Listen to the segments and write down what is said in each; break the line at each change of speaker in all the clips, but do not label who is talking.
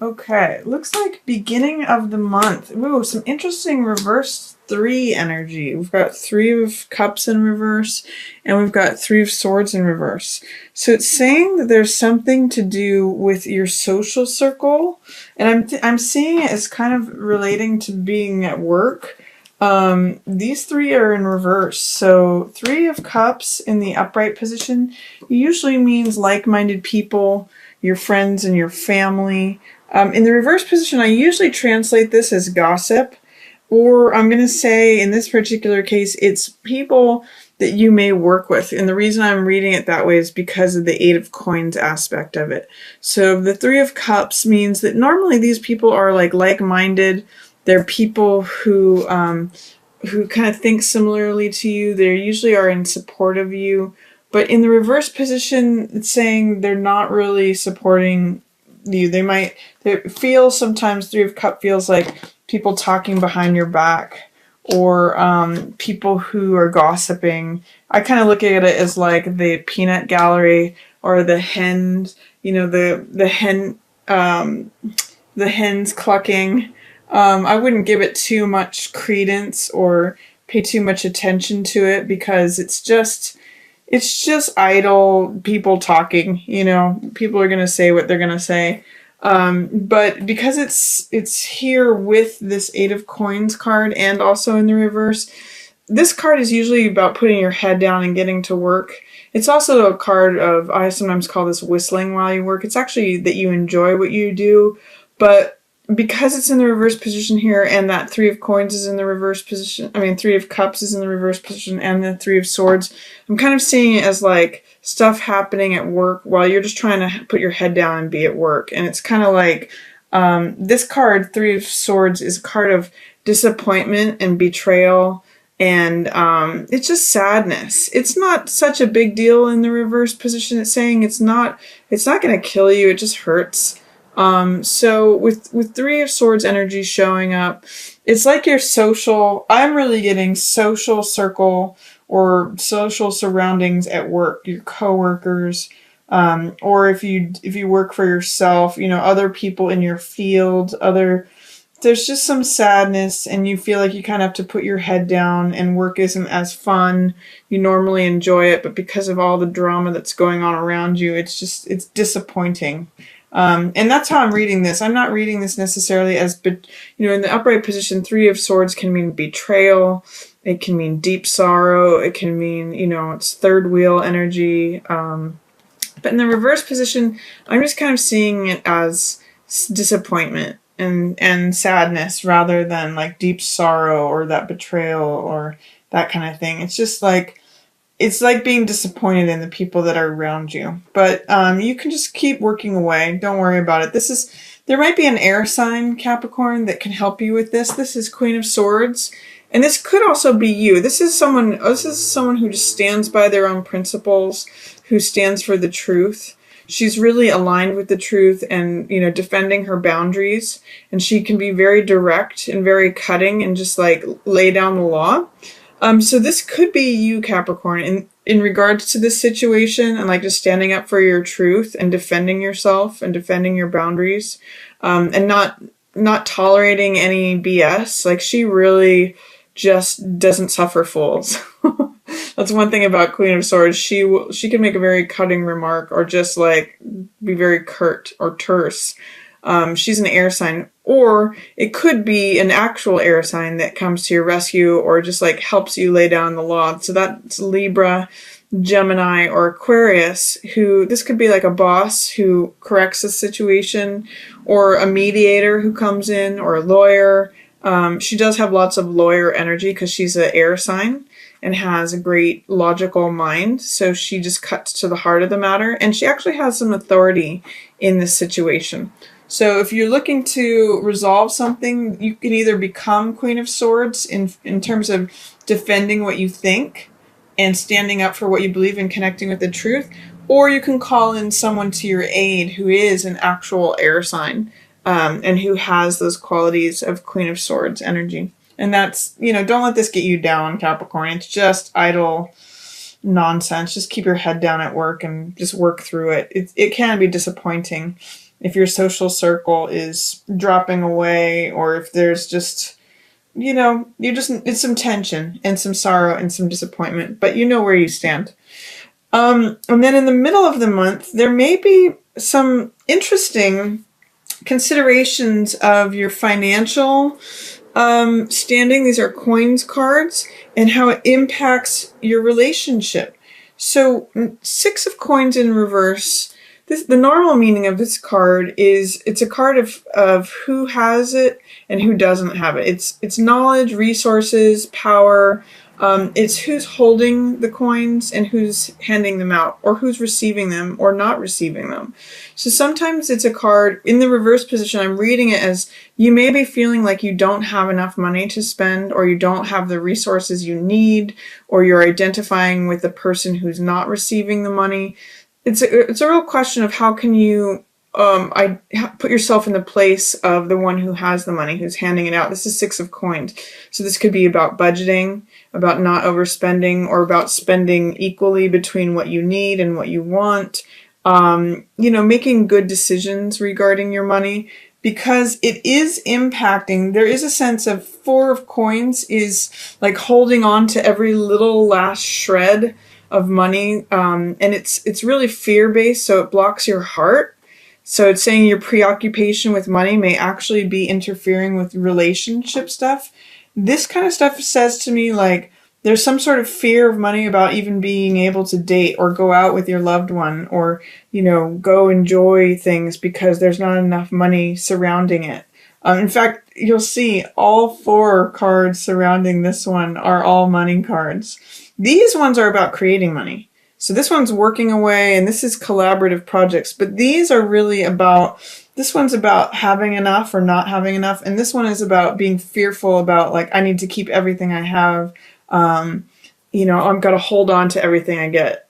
Okay, looks like beginning of the month. Ooh, some interesting reverse 3 energy. We've got 3 of Cups in reverse, and we've got 3 of Swords in reverse. So it's saying that there's something to do with your social circle, and I'm seeing it as kind of relating to being at work. These 3 are in reverse. So 3 of Cups in the upright position usually means like-minded people, your friends and your family. In the reverse position, I usually translate this as gossip, or I'm going to say in this particular case, it's people that you may work with. And the reason I'm reading it that way is because of the 8 of Coins aspect of it. So the 3 of Cups means that normally these people are like-minded. They're people who kind of think similarly to you. They usually are in support of you. But in the reverse position, it's saying they're not really supporting you. They feel sometimes 3 of Cups feels like people talking behind your back, or people who are gossiping. I kind of look at it as like the peanut gallery or the hens, the hens clucking. I wouldn't give it too much credence or pay too much attention to it, because it's just idle people talking. People are going to say what they're going to say. But because it's here with this 8 of Coins card and also in the reverse, this card is usually about putting your head down and getting to work. It's also a card of, I sometimes call this whistling while you work. It's actually that you enjoy what you do, but because it's in the reverse position here, and that 3 of Coins is in the reverse position, 3 of Cups is in the reverse position, and the 3 of Swords, I'm kind of seeing it as like stuff happening at work while you're just trying to put your head down and be at work. And it's kind of like, this card, 3 of Swords, is a card of disappointment and betrayal, and it's just sadness. It's not such a big deal in the reverse position. It's saying it's not going to kill you, it just hurts. So with 3 of Swords energy showing up, it's like your I'm really getting social circle or social surroundings at work, your coworkers, or if you work for yourself, other people in your field, there's just some sadness, and you feel like you kind of have to put your head down, and work isn't as fun. You normally enjoy it, but because of all the drama that's going on around you, it's disappointing. And that's how I'm reading this. I'm not reading this necessarily as, in the upright position, 3 of Swords can mean betrayal. It can mean deep sorrow. It can mean, it's third wheel energy. But in the reverse position, I'm just kind of seeing it as disappointment and sadness, rather than like deep sorrow or that betrayal or that kind of thing. It's just like, it's like being disappointed in the people that are around you. But you can just keep working away. Don't worry about it. There might be an air sign, Capricorn, that can help you with this. This is Queen of Swords. And this could also be you. This is someone who just stands by their own principles, who stands for the truth. She's really aligned with the truth and, defending her boundaries. And she can be very direct and very cutting and just like lay down the law. So this could be you, Capricorn, in regards to this situation, and like just standing up for your truth and defending yourself and defending your boundaries, and not tolerating any BS. Like, she really just doesn't suffer fools. That's one thing about Queen of Swords. She can make a very cutting remark, or just like be very curt or terse. She's an air sign, or it could be an actual air sign that comes to your rescue, or just like helps you lay down the law. So that's Libra, Gemini, or Aquarius, this could be like a boss who corrects a situation, or a mediator who comes in, or a lawyer. She does have lots of lawyer energy because she's an air sign and has a great logical mind. So she just cuts to the heart of the matter, and she actually has some authority in this situation. So if you're looking to resolve something, you can either become Queen of Swords in terms of defending what you think and standing up for what you believe and connecting with the truth, or you can call in someone to your aid who is an actual air sign, and who has those qualities of Queen of Swords energy. And that's, don't let this get you down, Capricorn. It's just idle nonsense. Just keep your head down at work and just work through it. It can be disappointing. if your social circle is dropping away, or if there's just, it's some tension and some sorrow and some disappointment, but you know where you stand. And then in the middle of the month, there may be some interesting considerations of your financial standing. These are coins cards, and how it impacts your relationship. So 6 of coins in reverse. The normal meaning of this card is it's a card of who has it and who doesn't have it. It's knowledge, resources, power. It's who's holding the coins and who's handing them out, or who's receiving them or not receiving them. So sometimes it's a card in the reverse position. I'm reading it as you may be feeling like you don't have enough money to spend, or you don't have the resources you need, or you're identifying with the person who's not receiving the money. It's a real question of how can you put yourself in the place of the one who has the money, who's handing it out. This is 6 of coins. So this could be about budgeting, about not overspending, or about spending equally between what you need and what you want. Making good decisions regarding your money, because it is impacting. There is a sense of 4 of coins is like holding on to every little last shred of money. And it's really fear-based, so it blocks your heart. So it's saying your preoccupation with money may actually be interfering with relationship stuff. This kind of stuff says to me like there's some sort of fear of money about even being able to date or go out with your loved one, or, go enjoy things because there's not enough money surrounding it. In fact, you'll see all 4 cards surrounding this one are all money cards. These ones are about creating money. So this one's working away, and this is collaborative projects. But these are really this one's about having enough or not having enough. And this one is about being fearful about, like, I need to keep everything I have. I've got to hold on to everything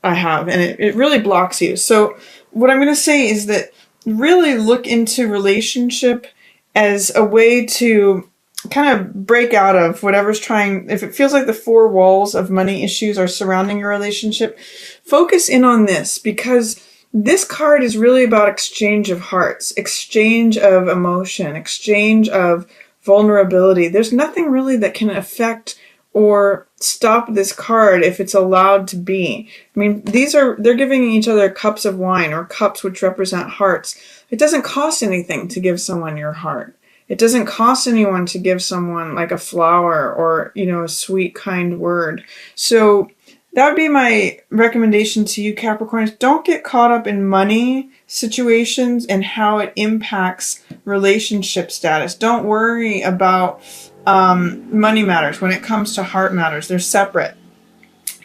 I have. And it really blocks you. So what I'm going to say is that really look into relationship as a way to kind of break out of whatever's if it feels like the 4 walls of money issues are surrounding your relationship, focus in on this, because this card is really about exchange of hearts, exchange of emotion, exchange of vulnerability. There's nothing really that can affect or stop this card if it's allowed to be. I mean, they're giving each other cups of wine, or cups which represent hearts. It doesn't cost anything to give someone your heart. It doesn't cost anyone to give someone like a flower or, a sweet, kind word. So that would be my recommendation to you, Capricorns. Don't get caught up in money situations and how it impacts relationship status. Don't worry about money matters when it comes to heart matters. They're separate.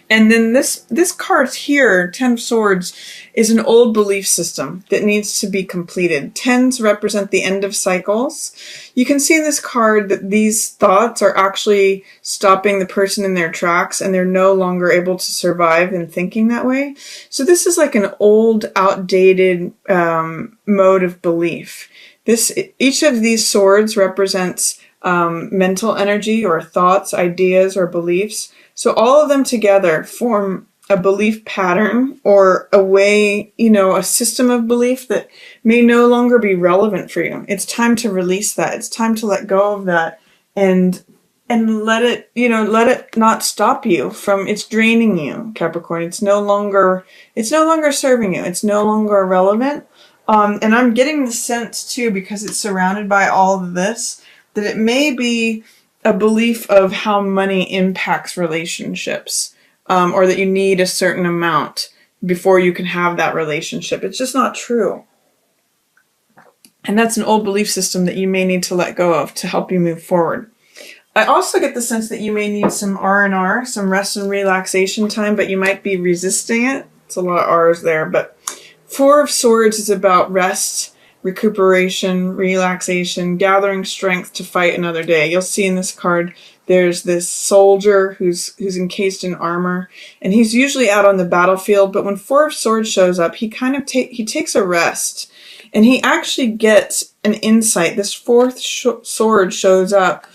And then this card here, 10 of Swords, is an old belief system that needs to be completed. 10s represent the end of cycles. You can see in this card that these thoughts are actually stopping the person in their tracks, and they're no longer able to survive in thinking that way. So this is like an old, outdated mode of belief. Each of these swords represents mental energy, or thoughts, ideas, or beliefs. So all of them together form a belief pattern, or a way, a system of belief that may no longer be relevant for you. It's time to release that. It's time to let go of that and let it not stop you from, it's draining you, Capricorn. It's no longer serving you. It's no longer relevant. And I'm getting the sense too, because it's surrounded by all of this, that it may be a belief of how money impacts relationships, or that you need a certain amount before you can have that relationship. It's just not true. And that's an old belief system that you may need to let go of to help you move forward. I also get the sense that you may need some R&R, some rest and relaxation time, but you might be resisting it. It's a lot of R's there, but 4 of Swords is about rest, recuperation, relaxation, gathering strength to fight another day. You'll see in this card, there's this soldier who's encased in armor, and he's usually out on the battlefield, but when 4 of Swords shows up, he kind of takes a rest, and he actually gets an insight. This 4th sword shows up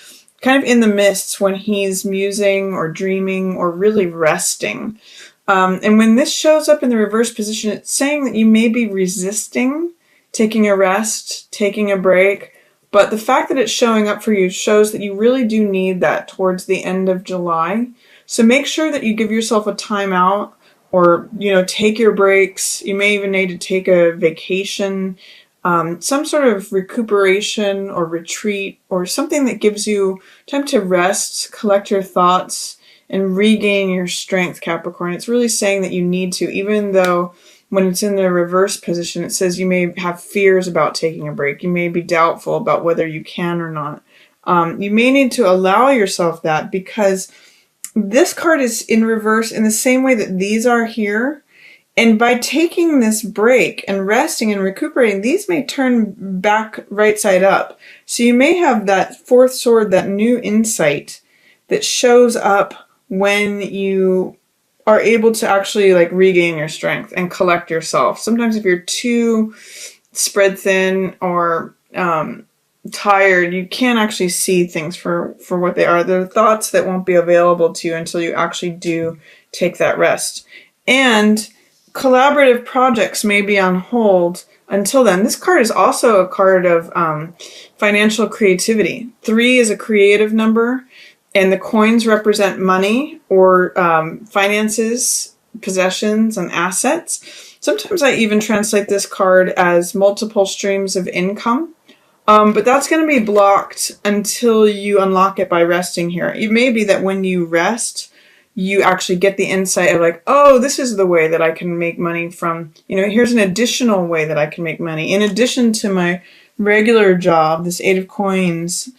kind of in the mists when he's musing or dreaming or really resting. And when this shows up in the reverse position, it's saying that you may be resisting taking a rest, taking a break. But the fact that it's showing up for you shows that you really do need that towards the end of July. So make sure that you give yourself a timeout, or, take your breaks. You may even need to take a vacation, some sort of recuperation or retreat, or something that gives you time to rest, collect your thoughts, and regain your strength, Capricorn. It's really saying that you need to, even though when it's in the reverse position, it says you may have fears about taking a break. You may be doubtful about whether you can or not. You may need to allow yourself that, because this card is in reverse in the same way that these are here. And by taking this break and resting and recuperating, these may turn back right side up. So you may have that fourth sword, that new insight that shows up when you are able to actually regain your strength and collect yourself. Sometimes if you're too spread thin or tired, you can't actually see things for what they are. They're thoughts that won't be available to you until you actually do take that rest. And collaborative projects may be on hold until then. This card is also a card of financial creativity. 3 is a creative number, and the coins represent money or finances, possessions, and assets. Sometimes I even translate this card as multiple streams of income. But that's going to be blocked until you unlock it by resting here. It may be that when you rest, you actually get the insight of oh, this is the way that I can make money from, here's an additional way that I can make money. In addition to my regular job, this 8 of coins,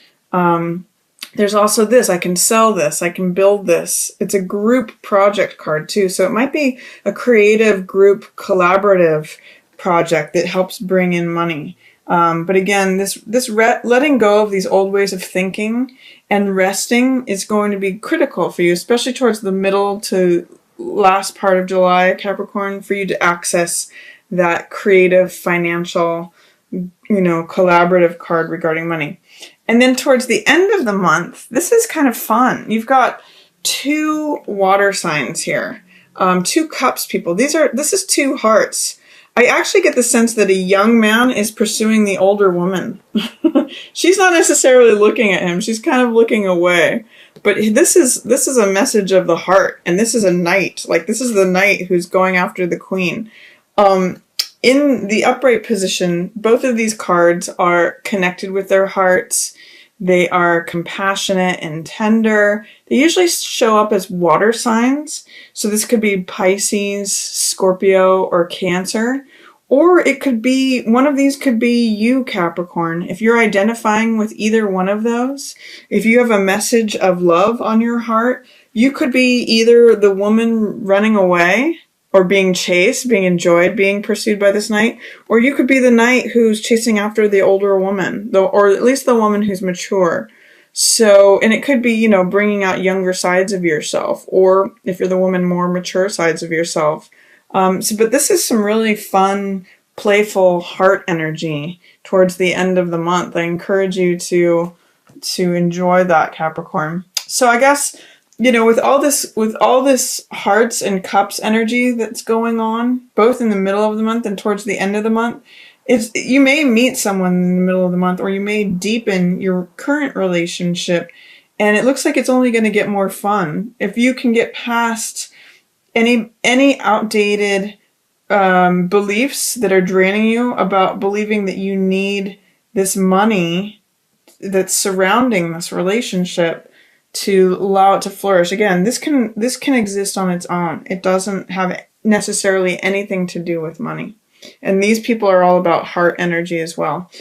there's also this. I can sell this. I can build this. It's a group project card too. So it might be a creative group collaborative project that helps bring in money. But again, this letting go of these old ways of thinking and resting is going to be critical for you, especially towards the middle to last part of July, Capricorn, for you to access that creative, financial, collaborative card regarding money. And then towards the end of the month, this is kind of fun. You've got 2 water signs here, 2 cups people. This is 2 hearts. I actually get the sense that a young man is pursuing the older woman. She's not necessarily looking at him. She's kind of looking away. But this is a message of the heart. And this is a knight. This is the knight who's going after the queen. In the upright position, both of these cards are connected with their hearts. They are compassionate and tender. They usually show up as water signs. So this could be Pisces, Scorpio, or Cancer. Or it could be, one of these could be you, Capricorn. If you're identifying with either one of those, if you have a message of love on your heart, you could be either the woman running away, or being chased, being enjoyed, being pursued by this knight, or you could be the knight who's chasing after the older woman, or at least the woman who's mature. So, and it could be, bringing out younger sides of yourself, or if you're the woman, more mature sides of yourself. But this is some really fun, playful heart energy towards the end of the month. I encourage you to enjoy that, Capricorn. So I guess, with all this hearts and cups energy that's going on, both in the middle of the month and towards the end of the month, you may meet someone in the middle of the month, or you may deepen your current relationship, and it looks like it's only going to get more fun. If you can get past any outdated beliefs that are draining you about believing that you need this money that's surrounding this relationship to allow it to flourish. Again, this can exist on its own. It doesn't have necessarily anything to do with money. And these people are all about heart energy as well.